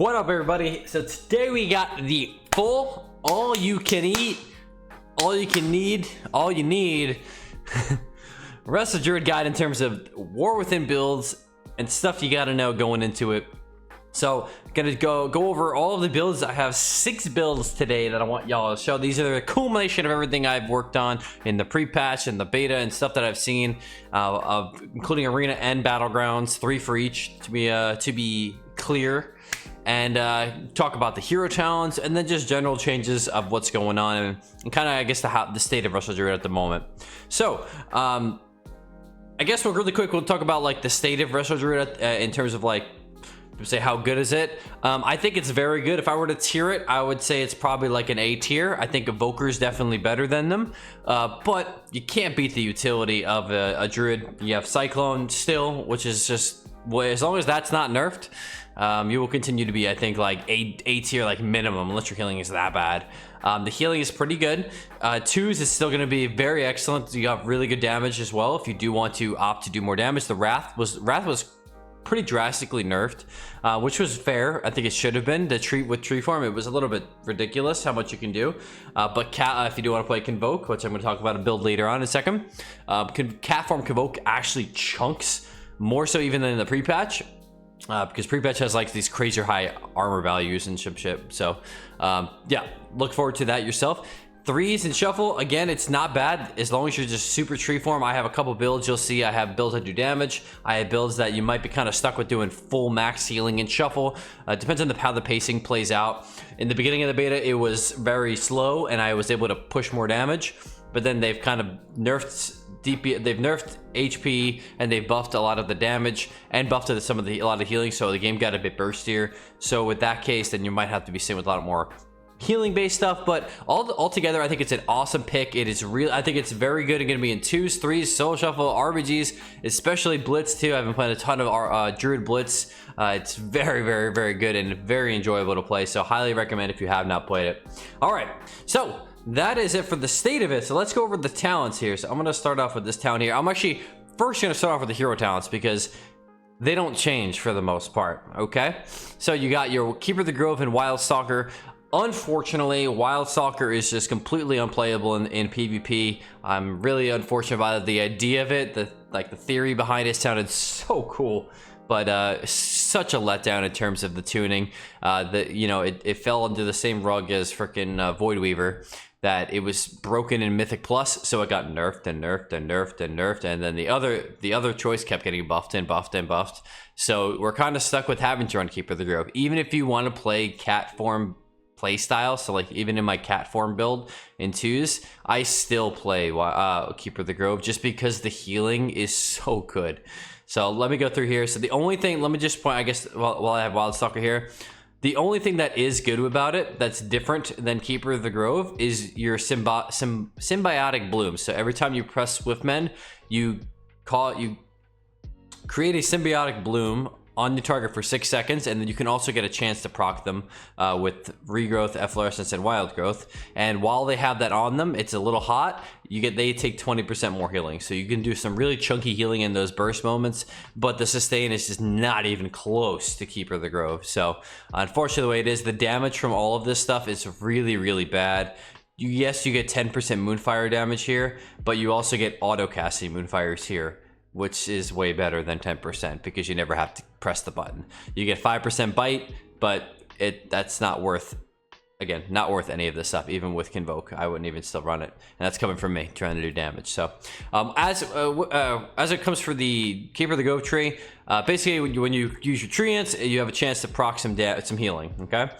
What up, everybody? So today we got the full all you need Resto Druid guide in terms of war within builds and stuff you gotta know going into it. So gonna go over all of the builds. I have 6 builds today that I want y'all to show. These are the culmination of everything I've worked on in the pre-patch and the beta and stuff that I've seen, including arena and battlegrounds, 3 for each to be clear, and talk about the hero talents and then just general changes of what's going on and kind of, I guess, the state of Resto Druid at the moment. So I guess really quick we'll talk about like the state of Resto Druid in terms of like, say how good is it. I think it's very good. If I were to tier it, I would say it's probably like an A tier. I think Evoker is definitely better than them, but you can't beat the utility of a Druid. You have Cyclone still, which is just, well, as long as that's not nerfed, you will continue to be, I think, like A tier, like minimum, unless your healing is that bad. The healing is pretty good. 2s is still going to be very excellent. You got really good damage as well if you do want to opt to do more damage. The Wrath was pretty drastically nerfed, which was fair. I think it should have been. The treat with tree form, it was a little bit ridiculous how much you can do, but if you do want to play Convoke, which I'm going to talk about a build later on in a second, cat form Convoke actually chunks more so even than the pre-patch, because pre-patch has like these crazy high armor values and shit. So yeah, look forward to that yourself. 3s and shuffle, again, it's not bad as long as you're just super tree form. I have a couple builds. You'll see I have builds that do damage. I have builds that you might be kind of stuck with doing full max healing in shuffle. Depends on how the pacing plays out. In the beginning of the beta, it was very slow and I was able to push more damage, but then they've kind of nerfed DP, they've nerfed HP and they've buffed a lot of the damage and buffed a lot of healing, so the game got a bit burstier. So with that case, then you might have to be sitting with a lot more healing based stuff, but altogether I think it's an awesome pick. It is real. I think it's very good and going to be in 2s, 3s, solo shuffle, RBGs, especially Blitz too. I've been playing a ton of Druid Blitz. It's very, very, very good and very enjoyable to play, so highly recommend if you have not played it. All right, so that is it for the state of it. So let's go over the talents here. So I'm going to start off with this talent here. I'm actually first going to start off with the hero talents because they don't change for the most part. Okay, so you got your Keeper of the Grove and Wild Stalker. Unfortunately, Wild Stalker is just completely unplayable in PvP. I'm really unfortunate about the idea of it. The theory behind it sounded so cool, but such a letdown in terms of the tuning. It fell under the same rug as freaking Void Weaver, that it was broken in Mythic Plus, so it got nerfed and nerfed and nerfed and nerfed, and then the other choice kept getting buffed and buffed and buffed. So we're kind of stuck with having to run Keeper of the Grove, even if you want to play cat form play style. So like even in my cat form build in 2s, I still play Keeper of the Grove just because the healing is so good. So let me go through here. So the only thing, let me just point, I guess, while I have Wild Stalker here, the only thing that is good about it that's different than Keeper of the Grove is your symbiotic bloom. So every time you press Swiftmend, you create a symbiotic bloom on your target for 6 seconds, and then you can also get a chance to proc them with Regrowth, Efflorescence, and Wild Growth. And while they have that on them, it's a little hot. They take 20% more healing, so you can do some really chunky healing in those burst moments. But the sustain is just not even close to Keeper of the Grove. So unfortunately, the way it is, the damage from all of this stuff is really, really bad. Yes, you get 10% Moonfire damage here, but you also get auto casting Moonfires here, which is way better than 10% because you never have to press the button. You get 5% bite, but that's not worth, again, not worth any of this stuff. Even with Convoke, I wouldn't even still run it, and that's coming from me trying to do damage. So as it comes for the Keeper of the Grove tree, basically when you use your treants, you have a chance to proc some healing. Okay.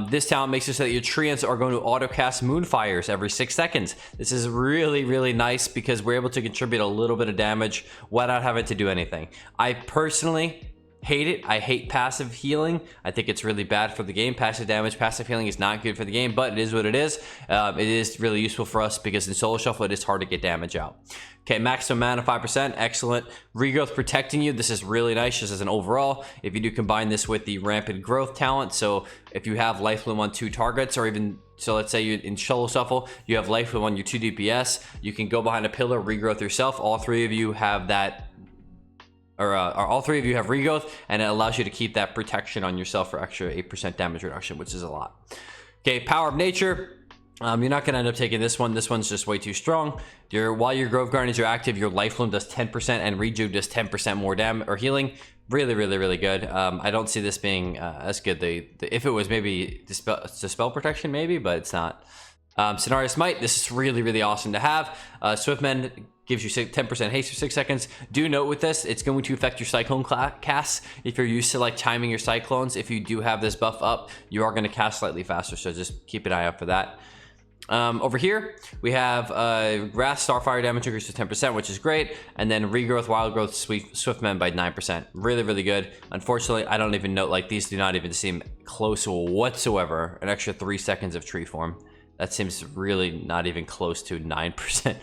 This talent makes it so that your treants are going to auto-cast Moonfires every 6 seconds. This is really, really nice because we're able to contribute a little bit of damage without having to do anything. I personally hate it. I hate passive healing. I think it's really bad for the game. Passive damage, passive healing is not good for the game, but it is what it is. It is really useful for us because in solo shuffle, it is hard to get damage out. Okay, maximum mana 5%, excellent. Regrowth protecting you, this is really nice just as an overall. If you do combine this with the rampant growth talent, so if you have life bloom on 2 targets, or even, so let's say you in solo shuffle, you have life bloom on your 2 DPS, you can go behind a pillar, regrowth yourself. All 3 of you have that or all three of you have regrowth, and it allows you to keep that protection on yourself for extra 8% damage reduction, which is a lot. Okay, Power of Nature. You're not going to end up taking this one. This one's just way too strong. While your Grove Guardians are active, your Life Loom does 10% and Rejuve does 10% more damage or healing. Really, really, really good. I don't see this being as good. If it was maybe Dispel Protection, maybe, but it's not. Cenarius Might, this is really, really awesome to have. Swiftmend gives you 10% haste for 6 seconds. Do note with this, it's going to affect your Cyclone casts. If you're used to like timing your Cyclones, if you do have this buff up, you are going to cast slightly faster. So just keep an eye out for that. Over here, we have Wrath Starfire damage increase to 10%, which is great. And then Regrowth, Wild Growth, Swiftmend by 9%. Really, really good. Unfortunately, I don't even know, like these do not even seem close whatsoever. An extra 3 seconds of Tree Form. That seems really not even close to 9%.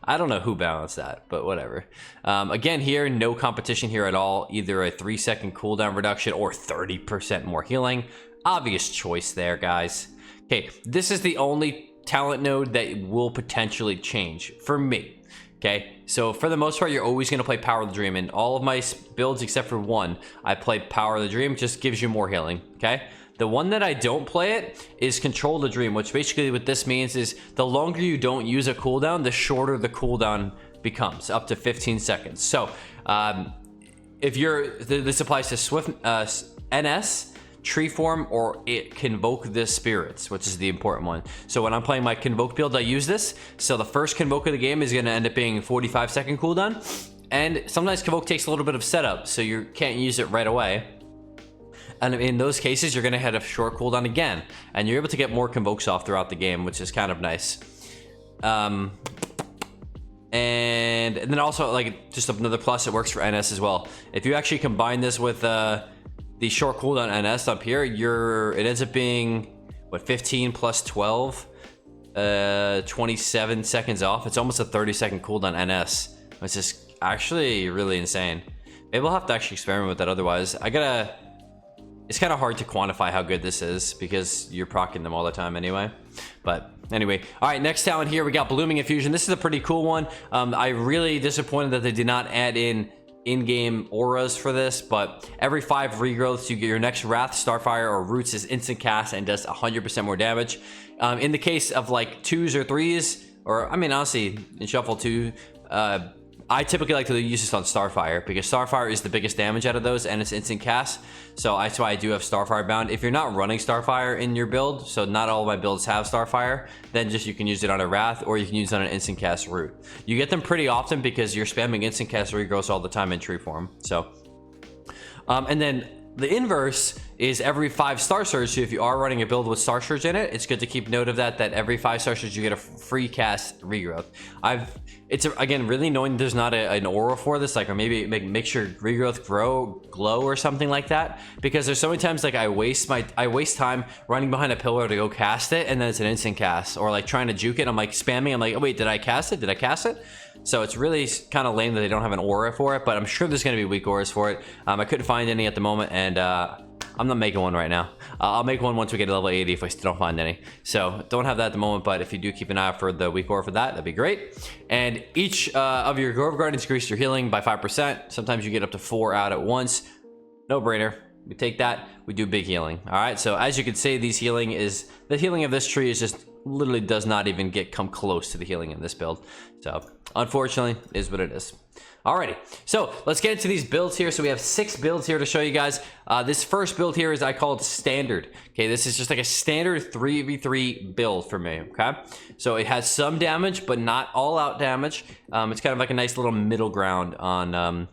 I don't know who balanced that, but whatever. Again, here, no competition here at all. Either a 3-second cooldown reduction or 30% more healing. Obvious choice there, guys. Okay, this is the only talent node that will potentially change for me. Okay, so for the most part, you're always going to play Power of the Dream. In all of my builds except for one, I play Power of the Dream. Just gives you more healing. Okay. The one that I don't play it is Control the Dream, which basically what this means is the longer you don't use a cooldown, the shorter the cooldown becomes, up to 15 seconds. So if this applies to Swift NS, Tree Form, or it Convoke the Spirits, which is the important one. So when I'm playing my Convoke build, I use this. So the first Convoke of the game is going to end up being 45-second cooldown. And sometimes Convoke takes a little bit of setup, so you can't use it right away. And in those cases, you're going to hit a short cooldown again. And you're able to get more Convokes off throughout the game, which is kind of nice. And then also, like, just another plus, it works for NS as well. If you actually combine this with the short cooldown NS up here, it ends up being, what, 15 plus 12? 27 seconds off. It's almost a 30-second cooldown NS, which is actually really insane. Maybe we'll have to actually experiment with that otherwise. It's kind of hard to quantify how good this is because you're proccing them all the time anyway. But anyway, all right, next talent here, we got Blooming Infusion. This is a pretty cool one. I'm really disappointed that they did not add in-game auras for this, but every 5 regrowths, you get your next Wrath, Starfire, or Roots is instant cast and does 100% more damage. In the case of like 2s or 3s, or I mean, honestly, in Shuffle 2, I typically like to use this on Starfire because Starfire is the biggest damage out of those and it's instant cast. So that's why I do have Starfire bound. If you're not running Starfire in your build, so not all of my builds have Starfire, then just you can use it on a Wrath or you can use it on an instant cast Root. You get them pretty often because you're spamming instant cast regrowths all the time in Tree Form. So, and then the inverse is every 5 Star Surge. So if you are running a build with Star Surge in it, it's good to keep note of that every 5 Star Surge you get a free cast regrowth. It's again really annoying there's not an aura for this, like, or maybe make sure regrowth glow or something like that, because there's so many times like I waste time running behind a pillar to go cast it and then it's an instant cast, or like trying to juke it, I'm like spamming, I'm like, oh wait, did I cast it? So it's really kind of lame that they don't have an aura for it, but I'm sure there's going to be weak auras for it. I couldn't find any at the moment, and I'm not making one right now. I'll make one once we get to level 80 if I still don't find any. So don't have that at the moment, but if you do keep an eye out for the weak aura for that, that'd be great. And each of your Grove Guardians increase your healing by 5%. Sometimes you get up to 4 out at once. No brainer. We take that, we do big healing. All right, so as you can see, the healing of this tree is just literally does not even come close to the healing in this build. So unfortunately, it is what it is. Alrighty, so let's get into these builds here. So we have 6 builds here to show you guys. This first build here I call it standard. Okay, this is just like a standard 3v3 build for me. Okay, so it has some damage, but not all out damage. It's kind of like a nice little middle ground on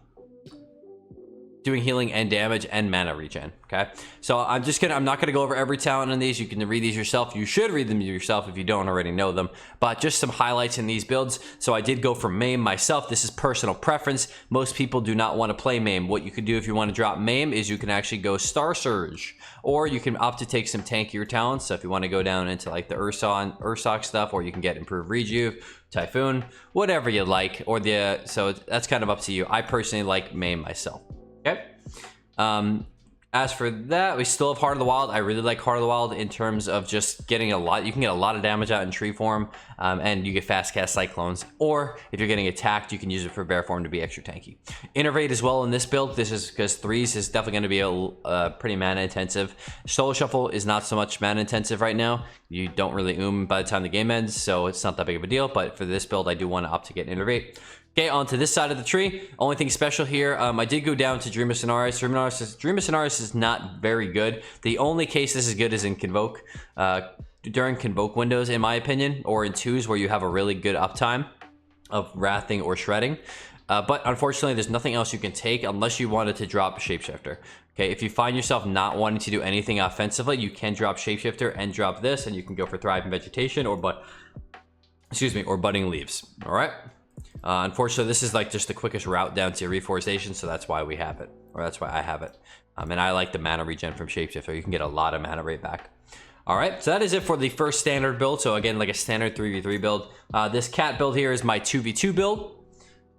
doing healing and damage and mana regen. Okay, so I'm not gonna go over every talent in these. You can read these yourself. You should read them yourself if you don't already know them, but just some highlights in these builds. So I did go for Maim myself. This is personal preference. Most people do not want to play Maim. What you could do if you want to drop Maim is you can actually go Star Surge, or you can opt to take some tankier talents. So if you want to go down into like the Ursoc stuff, or you can get improved Rejuve, Typhoon, whatever you like, or so that's kind of up to you. I personally like Maim myself. Okay. As for that, we still have Heart of the Wild. I really like Heart of the Wild in terms of just getting a lot. You can get a lot of damage out in tree form, and you get fast cast cyclones. Or if you're getting attacked, you can use it for bear form to be extra tanky. Innervate as well in this build. This is because 3s is definitely going to be a pretty mana intensive. Solo Shuffle is not so much mana intensive right now. You don't really by the time the game ends, so it's not that big of a deal. But for this build, I do want to opt to get Innervate. Okay, onto this side of the tree. Only thing special here, I did go down to Dream of Sonaris. Dream of Sonaris is not very good. The only case this is good is in Convoke. During Convoke windows, in my opinion, or in 2s where you have a really good uptime of Wrathing or Shredding. But unfortunately, there's nothing else you can take unless you wanted to drop Shapeshifter. Okay, if you find yourself not wanting to do anything offensively, you can drop Shapeshifter and drop this, and you can go for Thriving Vegetation or Budding Leaves. All right. Unfortunately, this is like just the quickest route down to Reforestation, so that's why we have it, or that's why I have it. And I like the mana regen from Shapeshifter. You can get a lot of mana rate back. All right, so that is it for the first standard build. So again, like a standard 3v3 build. This cat build here is my 2v2 build.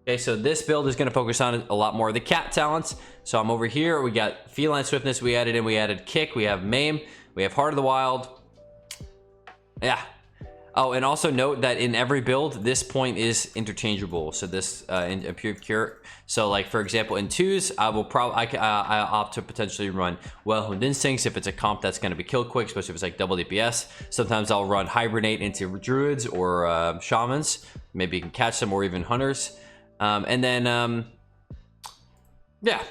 Okay, so this build is going to focus on a lot more of the cat talents. So I'm over here. We got Feline Swiftness. We added Kick. We have Maim. We have Heart of the Wild. Yeah. Oh, and also note that in every build, this point is interchangeable. So this in Improved Cure. So like for example, in 2s, I will I opt to potentially run Well-Honed Instincts if it's a comp that's going to be kill quick, especially if it's like double DPS. Sometimes I'll run Hibernate into Druids or Shamans. Maybe you can catch them, or even Hunters. And then yeah.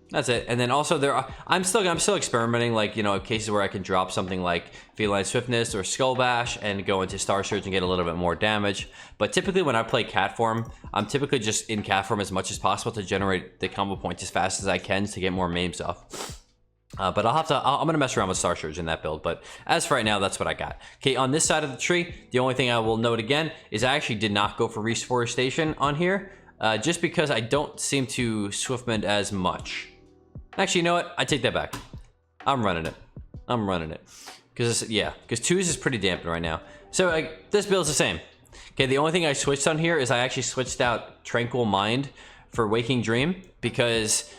That's it. And then also I'm still experimenting, like, you know, cases where I can drop something like Feline Swiftness or Skull Bash and go into Star Surge and get a little bit more damage. But typically when I play cat form, I'm typically just in cat form as much as possible to generate the combo points as fast as I can to get more maims off. But I'm gonna mess around with Star Surge in that build. But as for right now, that's what I got. Okay, on this side of the tree, the only thing I will note again is I actually did not go for Reforestation on here, just because I don't seem to Swiftmend as much. Actually, you know what? I take that back. I'm running it. Because 2s is pretty dampened right now. So this build's the same. Okay, the only thing I switched on here is I actually switched out Tranquil Mind for Waking Dream, because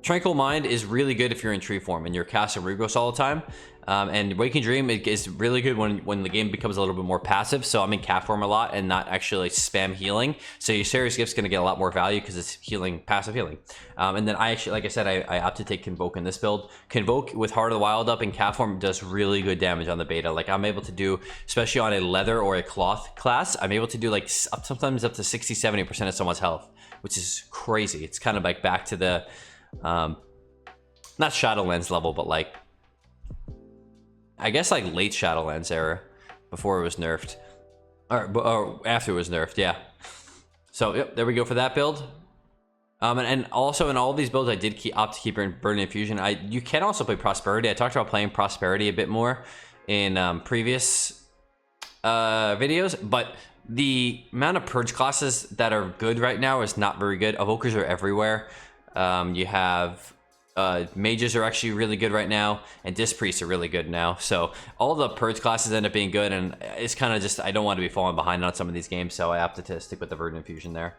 Tranquil Mind is really good if you're in tree form and you're casting Regos all the time. And Waking Dream is really good when the game becomes a little bit more passive. So I'm in cat form a lot and not actually spam healing. So your Serious Gift's going to get a lot more value because it's healing, passive healing. And then I actually, like I said, I opted to take Convoke in this build. Convoke with Heart of the Wild up in cat form does really good damage on the beta. Like I'm able to do, especially on a leather or a cloth class, I'm able to do like sometimes up to 60-70% of someone's health, which is crazy. It's kind of like back to the, not Shadowlands level, but like, I guess like late Shadowlands era, before it was nerfed, or after it was nerfed, yeah. So yep, there we go for that build. And also in all of these builds, I did opt to keep Burning Infusion. You can also play Prosperity. I talked about playing Prosperity a bit more in previous videos, but the amount of purge classes that are good right now is not very good. Evokers are everywhere. You have mages are actually really good right now, and disc priests are really good now. So all the purge classes end up being good, and it's kind of just, I don't want to be falling behind on some of these games, so I opted to stick with the Verdant Infusion there.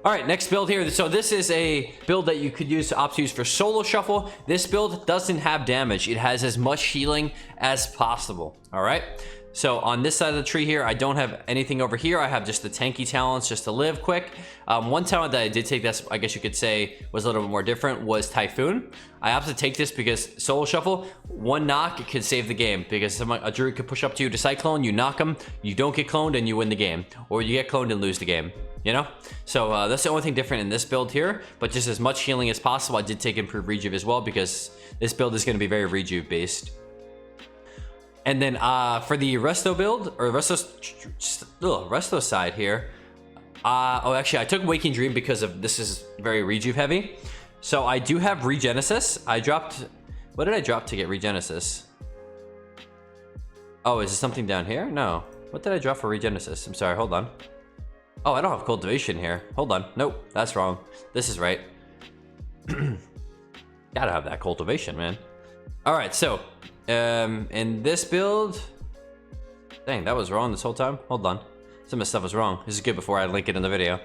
All right, next build here. So this is a build that you could use to opt to use for Solo Shuffle. This build doesn't have damage. It has as much healing as possible. All right. So on this side of the tree here, I don't have anything over here. I have just the tanky talents just to live quick. One talent that I did take that's, I guess you could say, was a little bit more different was Typhoon. I opted to take this because Solo Shuffle, one knock, it could save the game, because a druid could push up to you to Cyclone, you knock them, you don't get cloned, and you win the game. Or you get cloned and lose the game, you know? So that's the only thing different in this build here, but just as much healing as possible. I did take Improved Rejuve as well, because this build is going to be very Rejuve based. And then for the Resto build, or Resto side here, oh, actually, I took Waking Dream because of this is very Rejuve heavy. So I do have Regenesis. I dropped, what did I drop to get Regenesis? Oh, is it something down here? No. What did I drop for Regenesis? I'm sorry, hold on. Oh, I don't have Cultivation here. Hold on. Nope, that's wrong. This is right. Gotta have that Cultivation, man. All right, so in this build, dang, that was wrong this whole time. Hold on, some of the stuff was wrong. This is good before I link it in the video.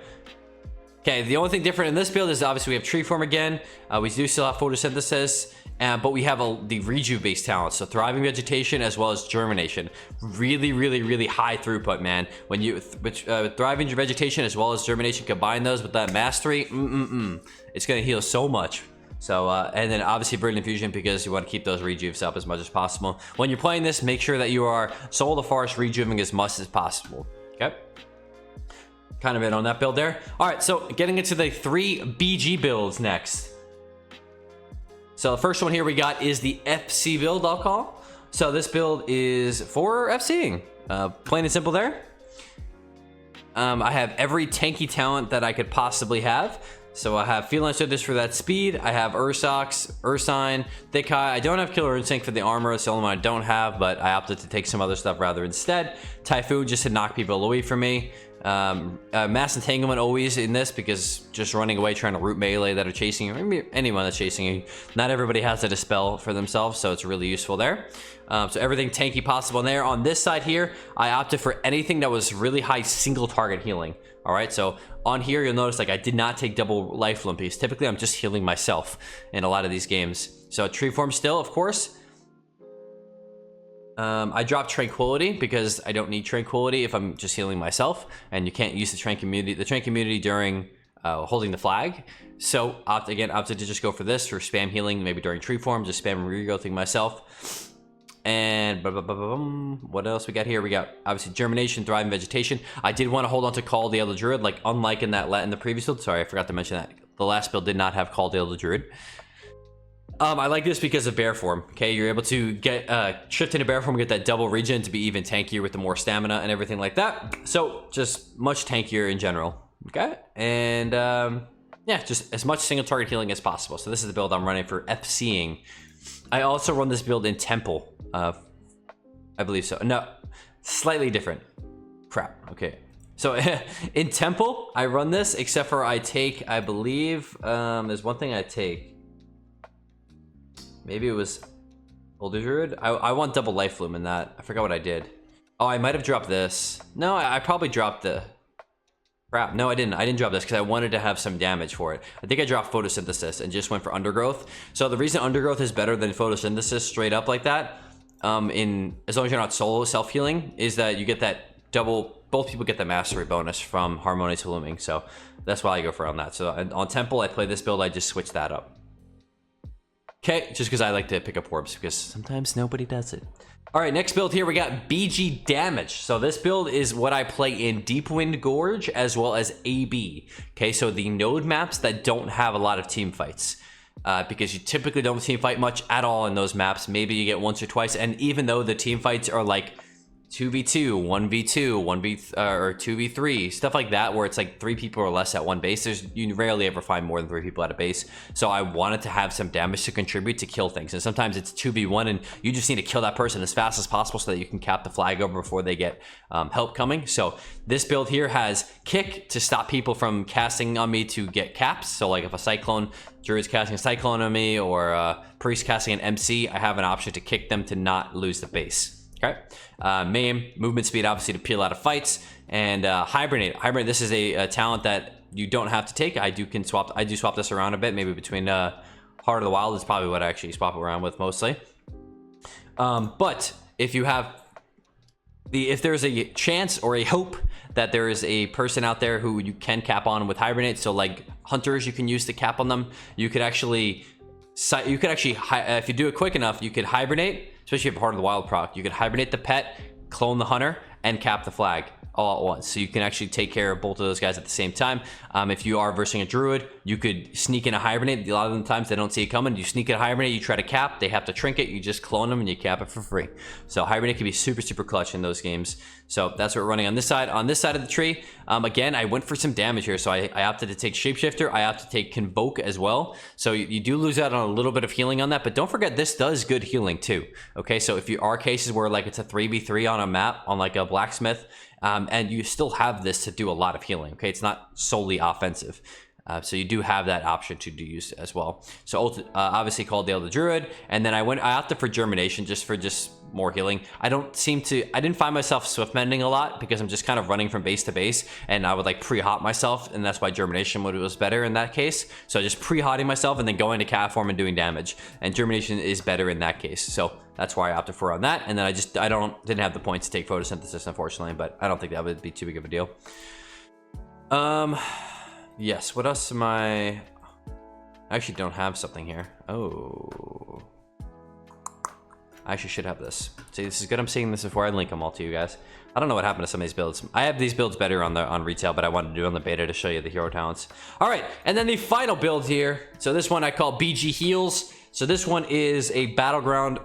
Okay, the only thing different in this build is obviously we have tree form again. We do still have photosynthesis, but we have the rejuve based talents. So thriving vegetation as well as germination. Really, really, really high throughput, man. When you thriving vegetation as well as germination, combine those with that mastery, it's gonna heal so much. So, and then obviously Brilliant Fusion because you want to keep those rejuves up as much as possible. When you're playing this, make sure that you are Soul of the Forest rejuving as much as possible, okay? Kind of it on that build there. All right, so getting into the 3 BG builds next. So the first one here we got is the FC build, I'll call. So this build is for FCing, plain and simple there. I have every tanky talent that I could possibly have. So I have Feline Citrus for that speed. I have Ursox, Ursine, Thick High. I don't have Killer Instinct for the armor. It's the only one I don't have, but I opted to take some other stuff rather instead. Typhoon just to knock people away from me. Mass Entanglement always in this because just running away trying to root melee that are chasing you, maybe anyone that's chasing you. Not everybody has a dispel for themselves, so it's really useful there. So everything tanky possible in there. On this side here, I opted for anything that was really high single target healing. All right, so on here you'll notice like I did not take double life limpies. Typically I'm just healing myself in a lot of these games. So tree form still, of course. I dropped Tranquility because I don't need Tranquility if I'm just healing myself, and you can't use the Trank immunity during holding the flag. So opted to just go for this for spam healing, maybe during tree form, just spam regrowthing myself. And what else we got here? We got obviously Germination, Thrive, and Vegetation. I did want to hold on to Call Dale the Druid, like unlike in the previous build. Sorry, I forgot to mention that. The last build did not have Call Dale the Druid. I like this because of bear form. Okay, you're able to get shift into bear form, get that double regen to be even tankier with the more stamina and everything like that. So just much tankier in general. Okay, and yeah, just as much single target healing as possible. So this is the build I'm running for FCing. I also run this build in Temple. I believe so. No, slightly different. Crap. Okay. So in Temple, I run this, except for I take, I believe, there's one thing I take. Maybe it was Older Druid. I want double life bloom in that. I forgot what I did. Oh, I might have dropped this. No, I probably dropped the... Crap, no I didn't drop this because I wanted to have some damage for it. I think I dropped Photosynthesis and just went for Undergrowth. So the reason Undergrowth is better than Photosynthesis straight up like that, as long as you're not solo self-healing, is that you get that double, both people get the mastery bonus from Harmonious Blooming. So that's why I go for on that. So on Temple, I play this build, I just switch that up. Okay, just because I like to pick up orbs because sometimes nobody does it. All right, next build here, we got BG Damage. So this build is what I play in Deep Wind Gorge as well as AB. Okay, so the node maps that don't have a lot of team fights. Because you typically don't team fight much at all in those maps. Maybe you get once or twice, and even though the team fights are like 2v2, 1v2, 1v or 2v3, stuff like that, where it's like 3 people or less at one base. You rarely ever find more than 3 people at a base. So I wanted to have some damage to contribute to kill things. And sometimes it's 2v1, and you just need to kill that person as fast as possible so that you can cap the flag over before they get help coming. So this build here has Kick to stop people from casting on me to get caps. So like if a Cyclone Druid's casting a Cyclone on me, or Priest casting an MC, I have an option to kick them to not lose the base. Okay, Maim, movement speed, obviously to peel out of fights, and Hibernate. Hibernate, this is a talent that you don't have to take. I do swap this around a bit, maybe between Heart of the Wild is probably what I actually swap around with mostly. But if you have if there's a chance or a hope that there is a person out there who you can cap on with Hibernate, so like hunters you can use to cap on them, you could actually if you do it quick enough, you could Hibernate, especially if you have Heart of the Wild proc, you could Hibernate the pet, clone the hunter, and cap the flag all at once. So you can actually take care of both of those guys at the same time. If you are versing a druid, you could sneak in a Hibernate. A lot of the times they don't see it coming. You sneak in a Hibernate, you try to cap, they have to trinket, you just clone them and you cap it for free. So Hibernate can be super, super clutch in those games. So that's what we're running on this side. On this side of the tree, again, I went for some damage here. So I opted to take Shapeshifter. I opted to take Convoke as well. So you do lose out on a little bit of healing on that, but don't forget this does good healing too. Okay, so if you are cases where like it's a 3v3 on a map, on like a blacksmith, and you still have this to do a lot of healing. Okay, it's not solely offensive. So you do have that option to use as well. So obviously called the Druid, and then I opted for Germination just for more healing. I didn't find myself swift mending a lot because I'm just kind of running from base to base, and I would like pre-hot myself, and that's why Germination was better in that case. So just pre-hotting myself and then going to cat form and doing damage, and Germination is better in that case. So that's why I opted for on that. And then I didn't have the points to take photosynthesis, unfortunately, but I don't think that would be too big of a deal. Yes, what else am I actually don't have something here. Oh, I actually should have this. See, this is good. I'm seeing this before I link them all to you guys. I don't know what happened to some of these builds. I have these builds better on retail, but I wanted to do it on the beta to show you the hero talents. All right, and then the final build here. So this one I call BG Heals. So this one is a battleground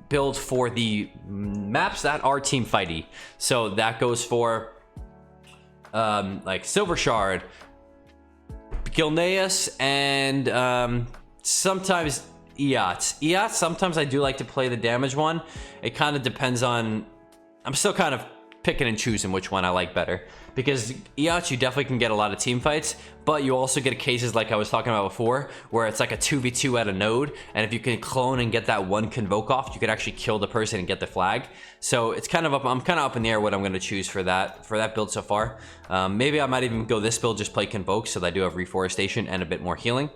build for the maps that are team fighty. So that goes for like Silver Shard, Gilneas, and sometimes Eots. Sometimes I do like to play the damage one. It kind of depends on, I'm still kind of picking and choosing which one I like better, because Eots you definitely can get a lot of team fights, but you also get cases like I was talking about before where it's like a 2v2 at a node, and if you can clone and get that one convoke off, you could actually kill the person and get the flag. So it's kind of up, I'm kind of up in the air what I'm going to choose for that build so far. Maybe I might even go this build, just play convoke so that I do have reforestation and a bit more healing.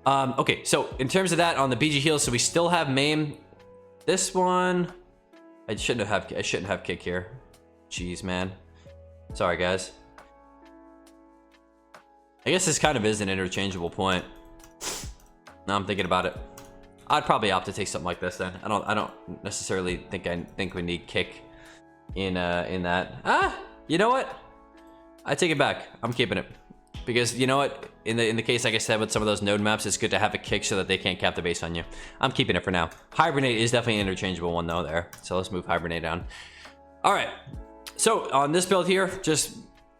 Okay, so in terms of that on the BG heals, so we still have maim. This one I shouldn't have kick here. Jeez, man. Sorry, guys. I guess this kind of is an interchangeable point. Now I'm thinking about it. I'd probably opt to take something like this then. I don't necessarily think we need kick in that. You know what? I take it back. I'm keeping it. Because you know what? In the case, like I said, with some of those node maps, it's good to have a kick so that they can't cap the base on you. I'm keeping it for now. Hibernate is definitely an interchangeable one though there. So let's move Hibernate down. All right. So on this build here, just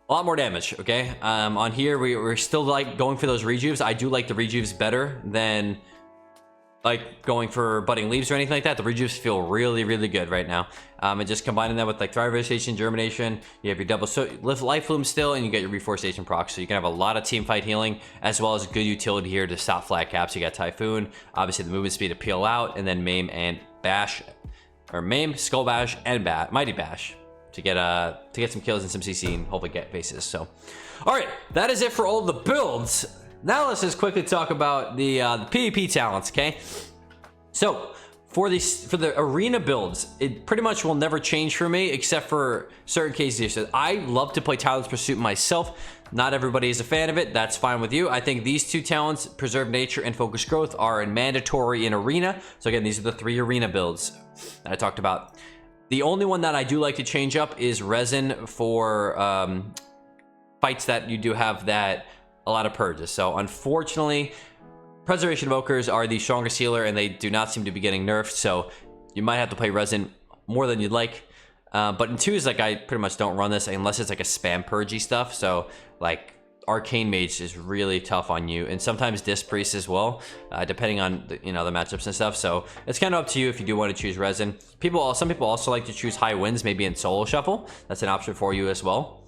a lot more damage, okay? On here, we're still like going for those rejuves. I do like the rejuves better than like going for budding leaves or anything like that. The rejuves feel really, really good right now. And just combining that with like Thriversation, Germination, you have your double life bloom still, and you get your reforestation proc. So you can have a lot of team fight healing as well as good utility here to stop flat caps. You got Typhoon, obviously the movement speed to peel out, and then Maim and Bash, or Maim, Skull Bash, and Mighty Bash to get some kills and some CC and hopefully get bases. So, all right, that is it for all the builds. Now let's just quickly talk about the PvP talents, okay? So for the arena builds, it pretty much will never change for me except for certain cases. So I love to play Tireless Pursuit myself. Not everybody is a fan of it. That's fine with you. I think these two talents, Preserve Nature and Focus Growth, are mandatory in arena. So again, these are the 3 arena builds that I talked about. The only one that I do like to change up is Resin for fights that you do have that a lot of purges. So unfortunately, Preservation Evokers are the strongest healer and they do not seem to be getting nerfed. So you might have to play Resin more than you'd like. But in 2s, like I pretty much don't run this unless it's like a spam purgy stuff. So like Arcane Mage is really tough on you, and sometimes Disc Priest as well, depending on the matchups and stuff. So it's kind of up to you if you do want to choose Resin. Some people also like to choose High Winds, maybe in Solo Shuffle. That's an option for you as well.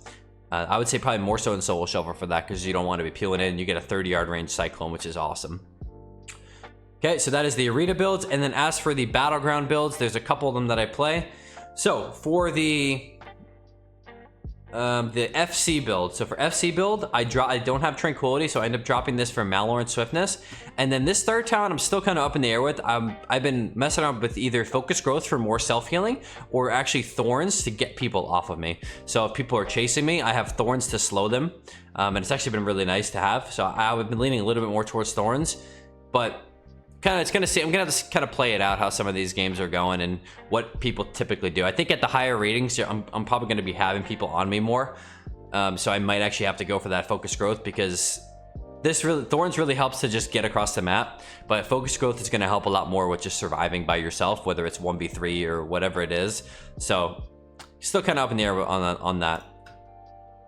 I would say probably more so in Solo Shuffle for that, because you don't want to be peeling in. You get a 30-yard range Cyclone, which is awesome. Okay, so that is the arena builds. And then as for the battleground builds, there's a couple of them that I play. So for the FC build. So for FC build, I don't have Tranquility, so I end up dropping this for Malor and Swiftness. And then this third talent, I'm still kind of up in the air with. I've been messing around with either Focus Growth for more self-healing, or actually Thorns to get people off of me. So if people are chasing me, I have Thorns to slow them. And it's actually been really nice to have. So I've been leaning a little bit more towards Thorns, but I'm gonna have to kind of play it out how some of these games are going and what people typically do. I think at the higher ratings, I'm probably going to be having people on me more, so I might actually have to go for that Focus Growth, because Thorns really helps to just get across the map, but Focus Growth is going to help a lot more with just surviving by yourself, whether it's 1v3 or whatever it is. So still kind of up in the air on that.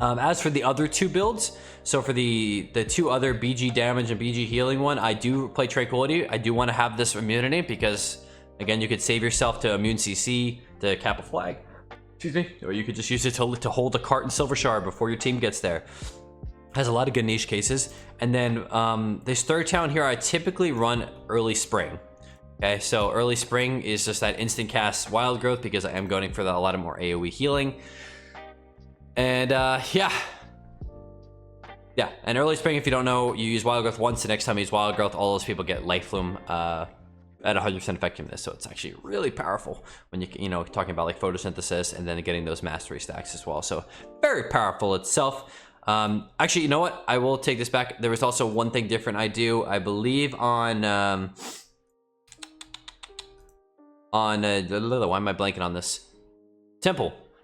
As for the other 2 builds, so for the 2 other BG damage and BG healing one, I do play Tranquility. I do want to have this immunity because, again, you could save yourself to immune CC to cap a flag. Excuse me. Or you could just use it to hold a cart in Silver Shard before your team gets there. Has a lot of good niche cases. And then this third town here, I typically run early spring. Okay, so early spring is just that instant cast wild growth because I am going for a lot of more AoE healing. And yeah, and early spring, if you don't know, you use wild growth once. The next time you use wild growth, all those people get life flume at 100% effectiveness. So it's actually really powerful when you know, talking about like photosynthesis and then getting those mastery stacks as well. So very powerful itself. Actually, you know what? I will take this back. There was also one thing different I do. I believe on why am I blanking on this?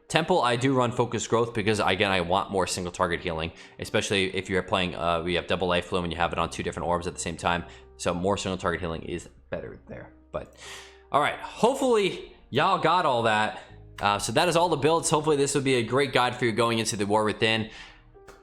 Temple, I do run focused growth because, again, I want more single target healing, especially if you're playing, we have double life flume and you have it on 2 different orbs at the same time. So more single target healing is better there. But all right, hopefully y'all got all that. So that is all the builds. Hopefully this will be a great guide for you going into the War Within.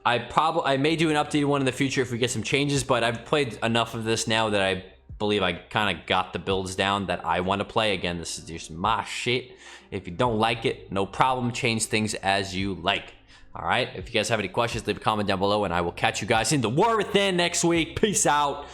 I may do an updated one in the future if we get some changes, but I've played enough of this now that I believe I kind of got the builds down that I want to play. Again, this is just my shit. If you don't like it, no problem. Change things as you like. All right. If you guys have any questions, leave a comment down below, and I will catch you guys in the War Within next week. Peace out.